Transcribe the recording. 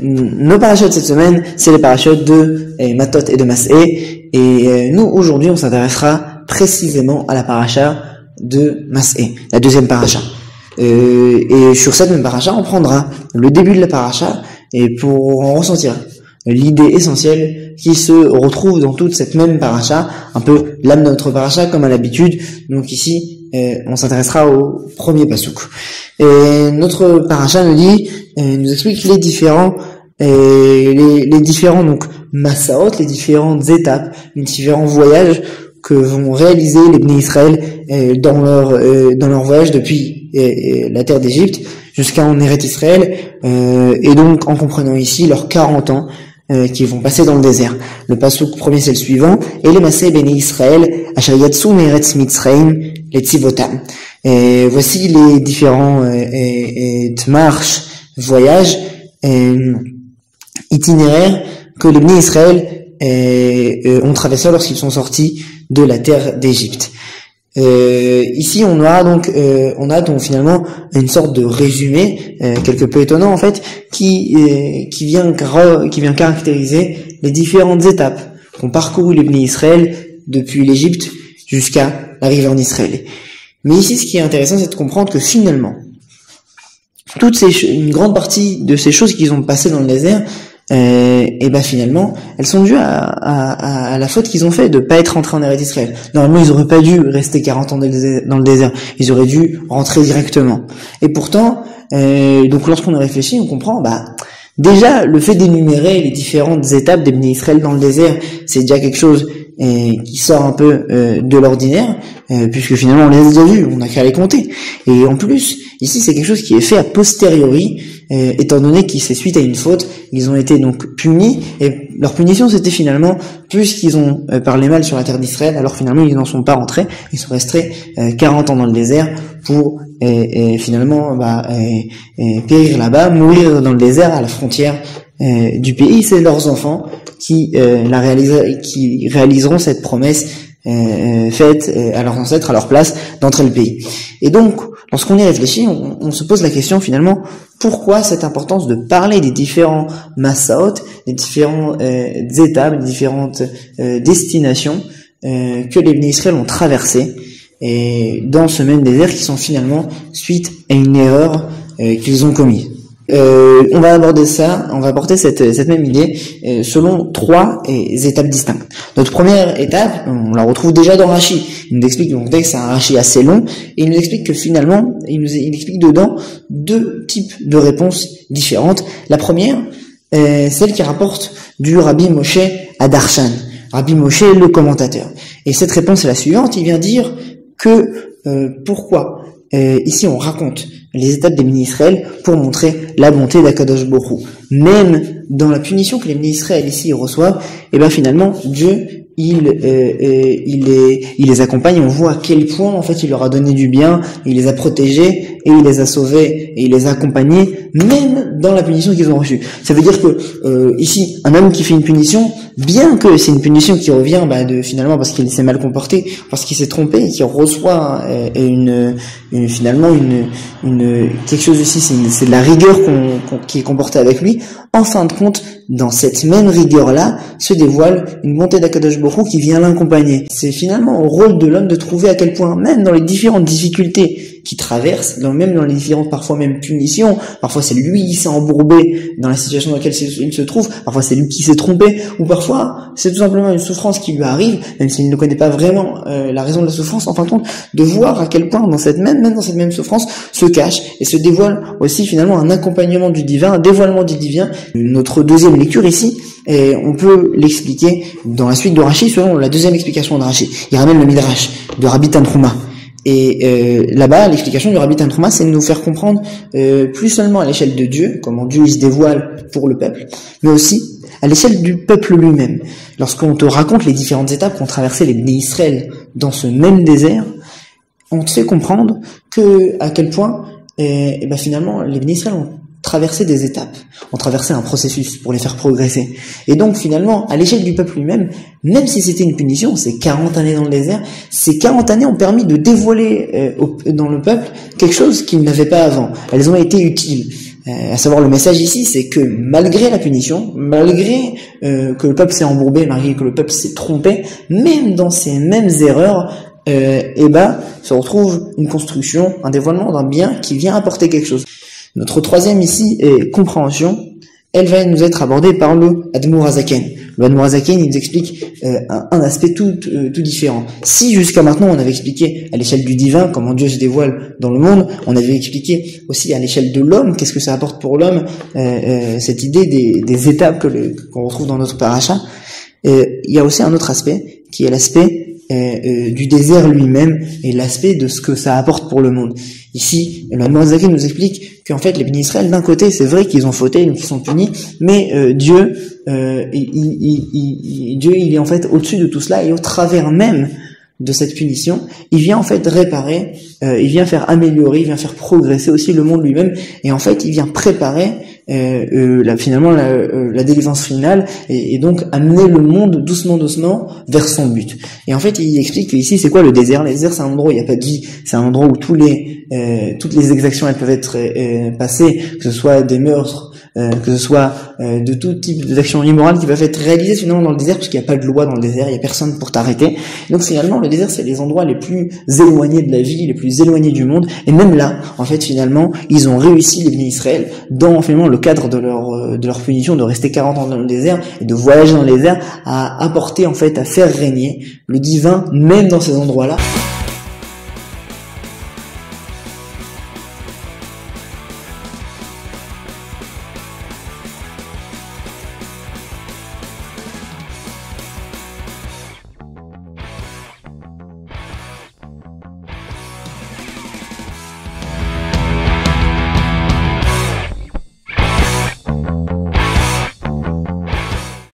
nos parachutes cette semaine, c'est les parachutes de Matot et de Mas'é. Et nous, aujourd'hui, on s'intéressera précisément à la paracha de Mas'é, la deuxième paracha. Et sur cette même paracha, on prendra le début de la paracha et pour en ressentir l'idée essentielle qui se retrouve dans toute cette même paracha, un peu l'âme de notre paracha comme à l'habitude. Donc ici, on s'intéressera au premier pasouk. Et notre paracha nous explique les différents donc massaot, les différentes étapes, les différents voyages que vont réaliser les Bnei Israël dans leur voyage depuis la terre d'Égypte jusqu'en Eretz Israël, et donc en comprenant ici leurs 40 ans qui vont passer dans le désert. Le passouk premier c'est le suivant: et les Masé Bnei Israël asher yatsu me'eretz Mitzrayim letzivotam. Et voici les différents marches, voyages, itinéraires que les Bnei Israël ont traversé lorsqu'ils sont sortis de la terre d'Égypte. Ici on a donc finalement une sorte de résumé quelque peu étonnant en fait qui vient caractériser les différentes étapes qu'ont parcouru les Bnei Israël depuis l'Égypte jusqu'à l'arrivée en Israël. Mais ici ce qui est intéressant, c'est de comprendre que finalement une grande partie de ces choses qu'ils ont passées dans le désert, et finalement elles sont dues à la faute qu'ils ont fait de pas être rentrés en Eretz Israël. Normalement ils auraient pas dû rester 40 ans dans le désert, ils auraient dû rentrer directement. Et pourtant donc lorsqu'on réfléchit, on comprend déjà le fait d'énumérer les différentes étapes des Bnei Israël dans le désert, c'est déjà quelque chose qui sort un peu de l'ordinaire, puisque finalement on les a déjà vus, on n'a qu'à les compter. Et en plus ici c'est quelque chose qui est fait a posteriori, étant donné qu'ils c'est suite à une faute, ils ont été donc punis, et leur punition c'était finalement, puisqu'ils ont parlé mal sur la terre d'Israël, alors finalement ils n'en sont pas rentrés, ils sont restés 40 ans dans le désert pour finalement périr là-bas, mourir dans le désert à la frontière du pays. C'est leurs enfants qui réaliseront cette promesse faite à leurs ancêtres à leur place d'entrer le pays. Et donc lorsqu'on y réfléchit, on se pose la question finalement, pourquoi cette importance de parler des différents massaot, des différentes étapes, des différentes destinations que les Bnei Israël ont traversées et dans ce même désert, qui sont finalement suite à une erreur qu'ils ont commise. On va aborder cette même idée selon 3 étapes distinctes. Notre première étape, on la retrouve déjà dans Rashi. Il nous explique, donc c'est un Rashi assez long, et il nous explique que finalement, il explique dedans 2 types de réponses différentes. La première, celle qui rapporte du Rabbi Moshe à Darshan. Rabbi Moshe est le commentateur. Et cette réponse est la suivante: il vient dire que pourquoi ici on raconte les étapes des Bnei Israël pour montrer la bonté d'Akadosh Baruch Hu. Même dans la punition que les Bnei Israël ici reçoivent, finalement Dieu il les accompagne. On voit à quel point en fait il leur a donné du bien, il les a protégés et il les a sauvés et il les a accompagnés même dans la punition qu'ils ont reçue. Ça veut dire que ici un homme qui fait une punition, bien que c'est une punition qui revient finalement parce qu'il s'est mal comporté, parce qu'il s'est trompé, et qui reçoit finalement quelque chose ici, c'est de la rigueur qui est comportée avec lui. En fin de compte, dans cette même rigueur-là, se dévoile une bonté d'Akadosh Baruch Hu qui vient l'accompagner. C'est finalement au rôle de l'homme de trouver à quel point, même dans les différentes difficultés qu'il traverse, même dans les différentes, parfois même punitions, parfois c'est lui qui s'est embourbé dans la situation dans laquelle il se trouve, parfois c'est lui qui s'est trompé, ou parfois c'est tout simplement une souffrance qui lui arrive, même s'il ne connaît pas vraiment la raison de la souffrance, en fin de compte, de voir à quel point même dans cette même souffrance se cache et se dévoile aussi finalement un accompagnement du divin, un dévoilement du divin. Notre deuxième lecture ici, et on peut l'expliquer dans la suite de Rashi selon la deuxième explication de Rashi. Il ramène le Midrash de Rabbi Tanhuma. Et là-bas, l'explication du Rabbi Tanhuma, c'est de nous faire comprendre plus seulement à l'échelle de Dieu, comment Dieu il se dévoile pour le peuple, mais aussi à l'échelle du peuple lui-même. Lorsqu'on te raconte les différentes étapes qu'ont traversées les Bnei Israël dans ce même désert, on te fait comprendre que à quel point finalement les Bnei Israël ont traverser des étapes, ont traversé un processus pour les faire progresser. Et donc finalement, à l'échelle du peuple lui-même, même si c'était une punition, ces 40 années dans le désert, ces 40 années ont permis de dévoiler dans le peuple quelque chose qu'il n'avait pas avant. Elles ont été utiles. À savoir le message ici, c'est que malgré la punition, malgré que le peuple s'est embourbé, malgré que le peuple s'est trompé, même dans ces mêmes erreurs, se retrouve une construction, un dévoilement d'un bien qui vient apporter quelque chose. Notre troisième ici est compréhension. Elle va nous être abordée par le Admour Hazaken. Le Admour Hazaken, il nous explique un aspect tout différent. Si jusqu'à maintenant on avait expliqué à l'échelle du divin comment Dieu se dévoile dans le monde, on avait expliqué aussi à l'échelle de l'homme qu'est-ce que ça apporte pour l'homme, cette idée des étapes qu'on retrouve dans notre paracha. Il y a aussi un autre aspect qui est l'aspect du désert lui-même et l'aspect de ce que ça apporte pour le monde. Ici, le Admour Hazaken nous explique qu'en fait les bénis Israël, d'un côté, c'est vrai qu'ils ont fauté, qu'ils sont punis, mais Dieu, il est en fait au-dessus de tout cela, et au travers même de cette punition, il vient en fait réparer, il vient faire améliorer, il vient faire progresser aussi le monde lui-même, et en fait il vient préparer finalement la délivrance finale, et donc amener le monde doucement vers son but. Et en fait il explique que ici c'est quoi le désert? Le désert, c'est un endroit où il n'y a pas de vie, c'est un endroit où toutes les exactions elles peuvent être passées, que ce soit des meurtres, que ce soit de tout type d'actions immorales qui peuvent être réalisées finalement dans le désert, parce qu'il n'y a pas de loi dans le désert, il n'y a personne pour t'arrêter. Donc finalement le désert, c'est les endroits les plus éloignés de la vie, les plus éloignés du monde, et même là en fait finalement ils ont réussi, les bénis Israël, dans finalement le cadre de leur punition, de rester 40 ans dans le désert et de voyager dans le désert, à apporter en fait, à faire régner le divin même dans ces endroits là.